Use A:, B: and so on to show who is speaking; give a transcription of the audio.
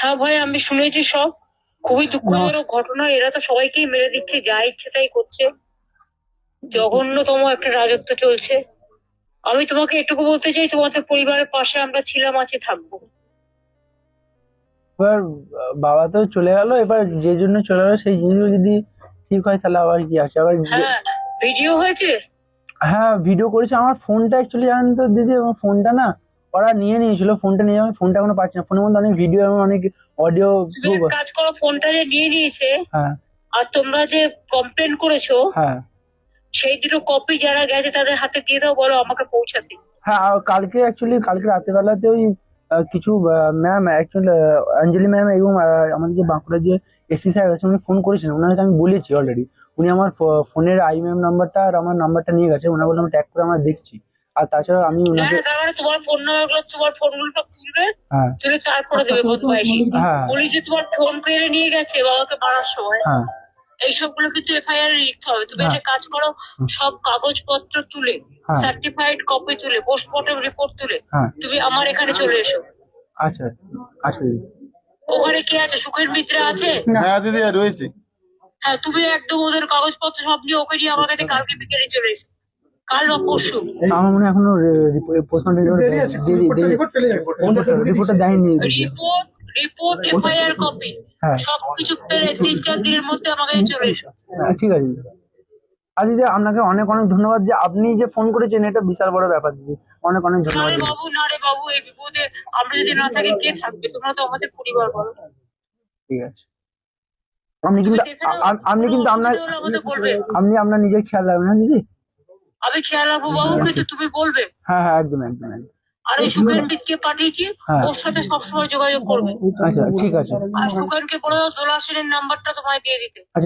A: হ্যাঁ ভাই, আমি শুনেছি সব। খুবই দুঃখজনক ঘটনা। এরা তো সবাইকেই মেরে দিচ্ছে, যা ইচ্ছে তাই করছে। জঘন্যতম একটা রাজত্ব চলছে। আমি তোমাকে এটুকু বলতে চাই, তোমাদের পরিবারের পাশে আমরা ছিলাম, আছি, থাকবো।
B: এবার বাবা তো চলে গেল, এবার যে জন্য চলে গেল সেই জিনিসগুলো যদি ঠিক হয় তাহলে আবার কি আছে আবার
A: হ্যাঁ, ভিডিও হয়েছে।
B: হ্যাঁ, ভিডিও করেছে। আমার ফোনটা অ্যাকচুয়ালি জানেন তো দিদি, আমার ফোনটা না ওরা নিয়ে নিয়েছিল। ফোনটা নিয়ে আমি ফোনটা এখনো পাচ্ছি না। ফোনের মধ্যে অনেক ভিডিও এবং অনেক অডিও
A: তুমি
B: প্রুফ।
A: এক কাজ করো, ফোনটা যে নিয়ে নিয়েছে
B: হ্যাঁ,
A: আর তোমরা যে কমপ্লেন করেছো,
B: হ্যাঁ,
A: সেই দুটো কপি যারা গেছে তাদের হাতে দিয়ে দাও, বলো আমাকে পৌঁছাতে।
B: হ্যাঁ। আর কালকে অ্যাকচুয়ালি কালকে রাতের বেলাতে ওই কিছু ম্যাম অ্যাকচুয়ালি অঞ্জলি ম্যাম এবং আমাদের যে বাঁকুড়ার যে এসপি সাহেব আছে উনি ফোন করেছিলেন। ওনাকে আমি বলেছি অলরেডি। উনি আমার ফোনের আইএমএম নাম্বারটা আর আমার নাম্বারটা নিয়ে গেছে। ওনার বললাম ট্যাগ করে আমরা দেখছি। আর তাছাড়া আমি
A: না
B: ওনাকে
A: না, তার মানে তোমার ফোন নাম্বার গুলো, তোমার ফোন গুলো সব তুলবে,
B: হ্যাঁ,
A: তুলে তারপরে দেবে বদমাইশি।
B: হ্যাঁ,
A: পুলিশে তোমার ফোন কেড়ে নিয়ে গেছে বাবাকে মারার সময়।
B: হ্যাঁ,
A: এইসব গুলো কিন্তু এফআইআর লিখতে হবে। তুমি
B: হ্যাঁ,
A: একটা কাজ করো, সব কাগজপত্র তুলে,
B: হ্যাঁ,
A: সার্টিফাইড কপি তুলে, পোস্টমর্টম রিপোর্ট তুলে
B: হ্যাঁ।
A: তুমি আমার এখানে চলে এসো।
B: আচ্ছা, আচ্ছা দিদি।
A: ওখানে কে আছে? সুখের মিত্রা আছে।
C: হ্যাঁ দিদি রয়েছে।
A: হ্যাঁ, তুমি একদম ওদের কাগজপত্র সব নিয়ে ওকে নিয়ে আমার কাছে কালকে বিকেলে চলে এসো, কাল বা পরশু।
B: আমার মনে হয় এখনো পোস্টমর্টম রিপোর্টটা দেয়নি দিদি।
A: রিপোর্ট, রিপোর্ট, এফআইআর কপি,
B: হ্যাঁ,
A: সবকিছু পেলে 3-4 দিনের মধ্যে আমার কাছে চলে এসো।
B: ঠিক আছে দিদি। আর দিদি আপনাকে অনেক অনেক ধন্যবাদ যে আপনি যে ফোন করেছেন, এটা বিশাল বড় ব্যাপার দিদি। অনেক অনেক
A: না
B: ধন্যবাদ
A: রে
B: দিদি।
A: বাবু, না রে বাবু, এই বিপদে আমরা যদি না থাকি কে থাকবে? তোমরা তো আমাদের পরিবার, বলো।
B: ঠিক আছে। আপনি
A: তুমি
B: কিন্তু
A: দেখে নাও,
B: আপনি
A: কোনো
B: কিন্তু আপনার
A: অসুবিধা হলে আমাদের বলবে।
B: আপনি আপনার নিজের খেয়াল রাখবেন, হ্যাঁ দিদি।
A: আমি খেয়াল রাখবো বাবু, কিন্তু তুমি বলবে।
B: হ্যাঁ, হ্যাঁ, একদম একদম একদম।
A: আর ওই সুখেন বিদকে পাঠিয়েছি,
B: হ্যাঁ।
A: ওর সাথে সবসময় যোগাযোগ করবে।
B: আচ্ছা, ঠিক আছে।
A: আর সুখেনকে বলে দাও দোলা সেনের নাম্বারটা তোমায় দিয়ে দিতে।
B: আচ্ছা।